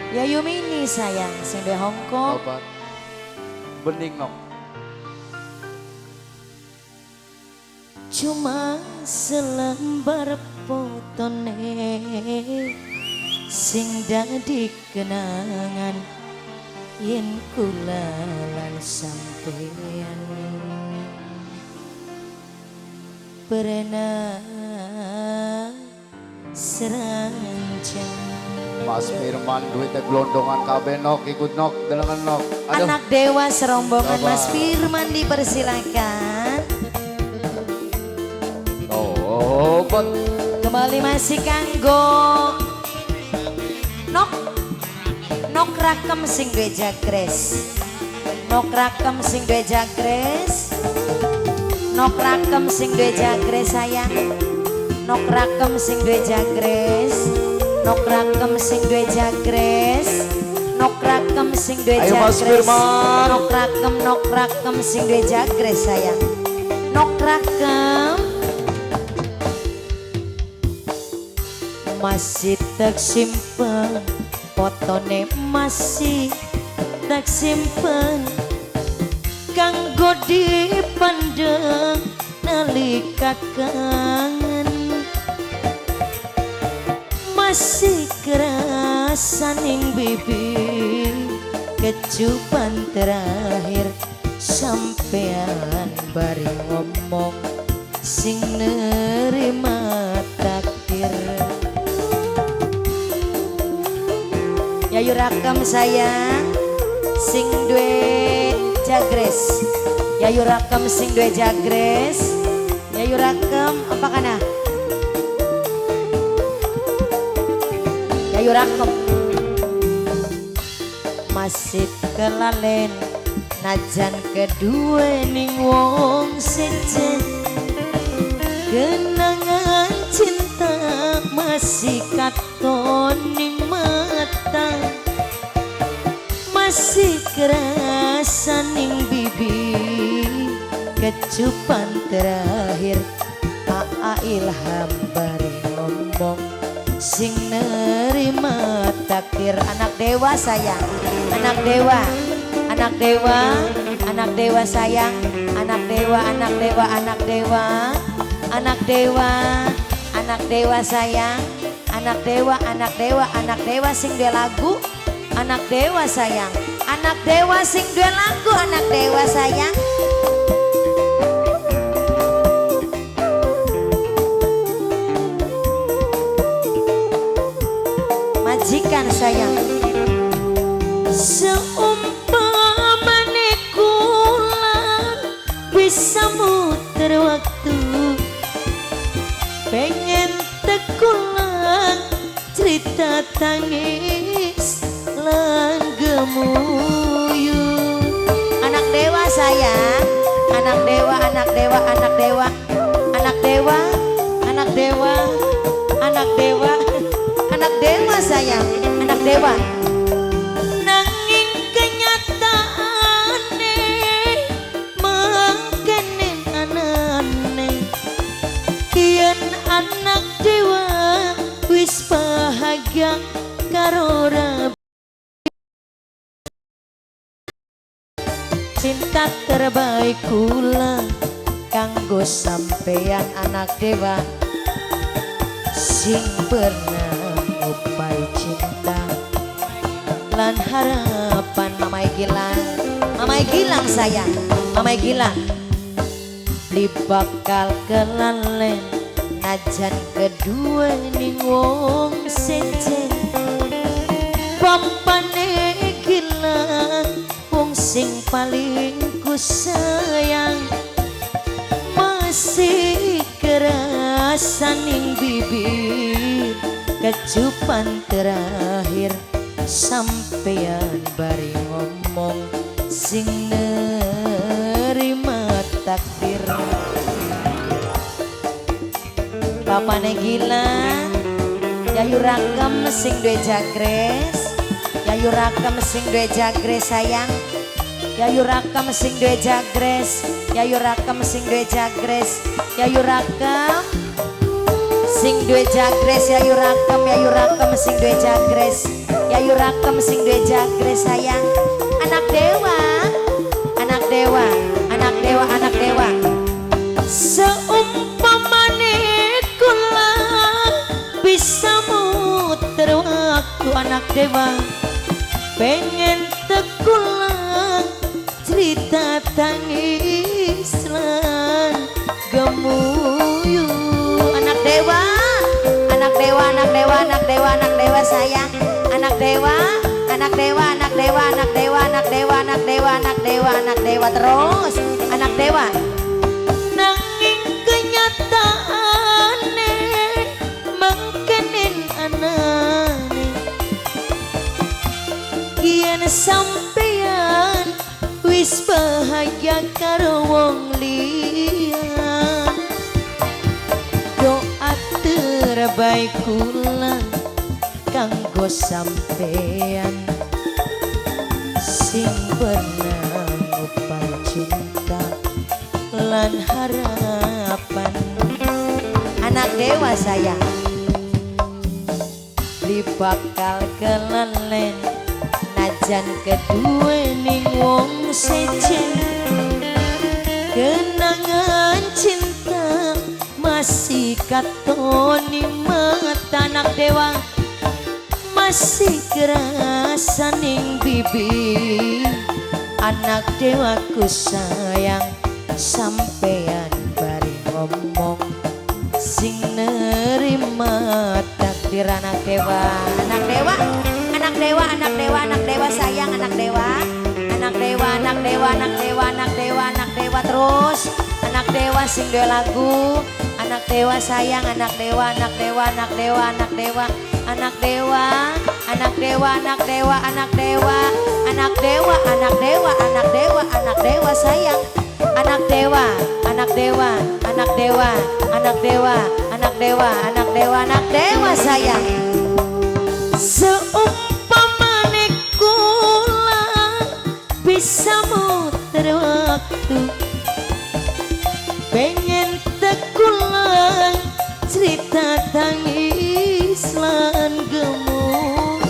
Ya Yumini sayang, sing di Hongkong. Obat. Bening nok. Cuma selembar fotone sing dadi kenangan yen kula lan sampeyan pernah seranjang. Mas Firman duitnya gelondongan kabeh nok ikut nok delengan nok. Aduh. Anak dewa serombongan Bapak. Mas Firman dipersilakan. Obat. Kembali masih kanggo nok rakem sing duwe jagres. Nok rakem sing duwe jagres. Nok rakem sing duwe jagres sayang. Nok rakem sing duwe jagres. Nok rakem sing duwe jagres. Nok rakem sing duwe Ayo Mas jagres. Firman. Nok rakem sing duwe jagres sayang. Nok rakem masih tak simpen, fotone masih tak simpen, kanggo dipandang nalika kangen. Masih kerasa ning bibir kecupan terakhir sampean bari ngomong sing nerima takdir. Yayu rakam sayang sing duwe jagres. Yayu rakam sing duwe jagres. Yayu rakam apa kana? Yayu rakam masih kelalen najan kedua ning wong sejen. Kenangan cinta masih katon ning mata, masih kerasa ning bibir kecupan terakhir. Aa Ilham bari ngomong sing nerima takdir. Anak dewa sayang, anak dewa, anak dewa, anak dewa sayang, anak dewa, anak dewa, anak dewa, anak dewa, anak dewa sayang, anak dewa, anak dewa, anak dewa sing dua lagu, anak dewa sayang, anak dewa sing dua lagu, anak dewa sayang. Majikan sayang. Seumpamane kula bisa muter waktu, pengen tekulang cerita tangis langgemuyu. Anak dewa sayang, anak dewa, anak dewa, anak dewa, anak dewa, anak dewa, anak dewa, anak dewa sayang, anak dewa. Nanging kenyataane mangkene anane, yen anak dewa wis bahagia karo Rabi. Cinta terbaik kula kanggo sampeyan anak dewa sing pernah ngupai cinta lan harapan. Mamai Gilang, Mamai Gilang sayang, Mamai Gilang beli bakal kelalen najan kedua ning wong sejen. Papane Gilang wong sing paling ku sayang, masih kerasa ning bibir kecupan terakhir sampeyan bari ngomong sing nerima takdir. Papane Gilang Yayu rakam sing duwe jagres, Yayu rakam sing duwe jagres sayang, Yayu rakam sing duwe jagres, Yayu rakam sing duwe jagres, Yayu rakam sing duwe jagres, Yayu rakam sing duwe jagres. Yayu Rakem sing duwe jagre sayang. Anak dewa, anak dewa, anak dewa, anak dewa. Seumpamane kula bisa muter waktu anak dewa, pengen tekulang cerita tangis lan gemuyu. Anak dewa, anak dewa, anak dewa, anak dewa, anak dewa sayang. Anak dewa, anak dewa, anak dewa, anak dewa, anak dewa, anak dewa, anak dewa, anak dewa terus. Anak dewa. Nanging kenyataane mangkenin anane. Yen sampeyan wis bahagia karo wong liya, doa terbaik kula kanggo sampeyan sing pernah ngupan cinta lan harapan. Anak dewa sayang, di bakal kelalen najan kedua ning wong sejen. Kenangan cinta masih katoni mata anak dewa, masih kerasa ning bibi. Anak dewaku sayang, sampeyan bari ngomong sing nerima takdir. Anak dewa, anak dewa, anak dewa, anak dewa, anak dewa sayang. Anak dewa, anak dewa, anak dewa, anak dewa, anak dewa, anak dewa terus. Anak dewa sing duwe lagu. Anak dewa sayang, anak dewa, anak dewa, anak dewa, anak dewa, anak dewa, anak dewa, anak dewa, anak dewa, anak dewa, anak dewa, anak dewa, anak dewa sayang. Anak dewa, anak dewa, anak dewa, anak dewa, anak dewa, anak dewa, anak dewa sayang. Seumpamane kula bisa muter waktu, pengen tekulang cerita tangis lan gemuruh.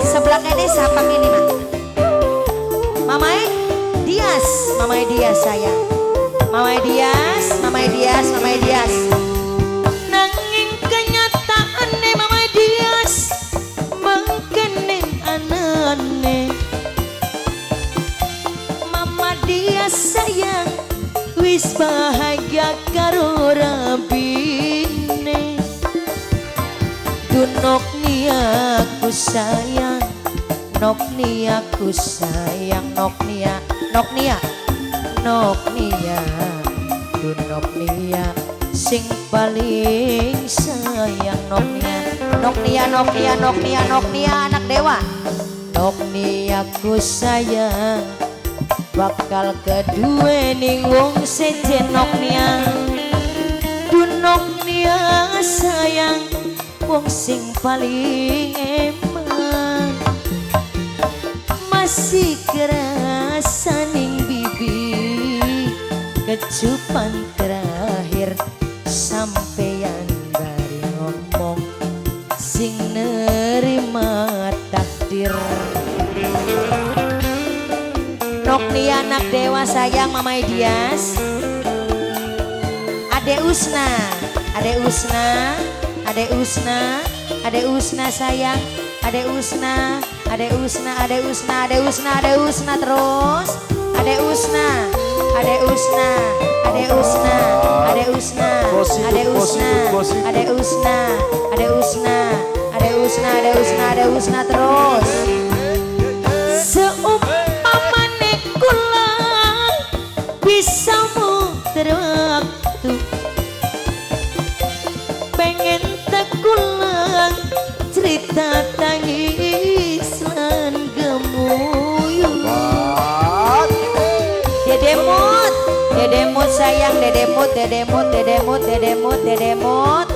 Sebelah kene siapa ini mak? Mamai Dias, Mamai Dias sayang. Mamai Dias, Mamai Dias, Mamai Dias. Nanging kenyataane Mamai Dias mangkenin anane. Mama Dias sayang wis bahagia karo rabine. Dunok nia aku sayang, nok nia aku sayang, nok nia, nok nia, nok nia, dunok nia sing paling sayang. Nok nia, nok nia, nok nia, nok nia, nok nia, anak dewa. Nok nia aku sayang, bakal kedua ning wong sejen. Nok nia, dunok nia sayang, wong sing paling emang. Masih kerasa ning bibi kecupan terakhir, sampeyan bari ngomong sing nerima takdir. Nok nia anak dewa sayang, Mamai Dias. Ade Usna, Ade Usna, Ade Usna, Ade Usna sayang. Ade Usna, Ade Usna, Ade Usna, Ade Usna, Ade Usna terus. Ade Usna, Ade Usna, Ade Usna, Ade Usna, Ade Usna, Ade Usna, Ade Usna, Ade Usna, Ade Usna, Ade Usna terus. Seumpamane kula bisa muter waktu, pengen tekulang cerita tangis lan gemuyu. Dedemut, dedemut sayang, dedemut, dedemut, dedemut, dedemut, dedemut,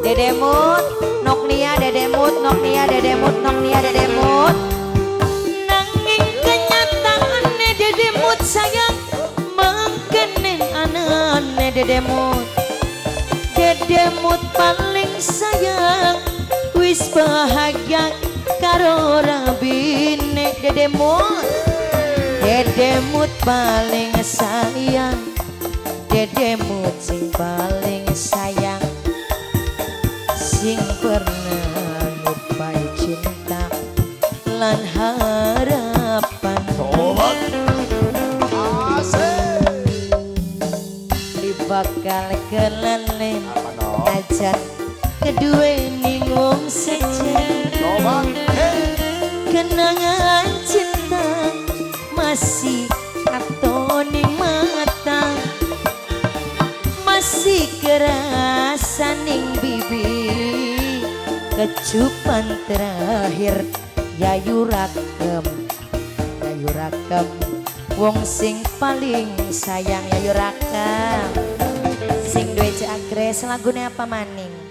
dedemut, nok nia, dedemut, nok nia, dedemut, nok nia, dedemut. Nanging kenyataane dedemut sayang, mangkenin anane dedemut. Dedemut paling sayang wis bahagia karo rabine dedemut paling sayang dedemut sing paling sayang sing pernah ngupai cinta lan harapan Sobat asik. di bakal kelalen Apa no? aja kedua wong sejen Sobat kenangan cinta masih atoni mata masih kerasa ning bibi kecupan terakhir yayu rakem wong sing paling sayang yayu rakem sing duwe cakre selagune apa maning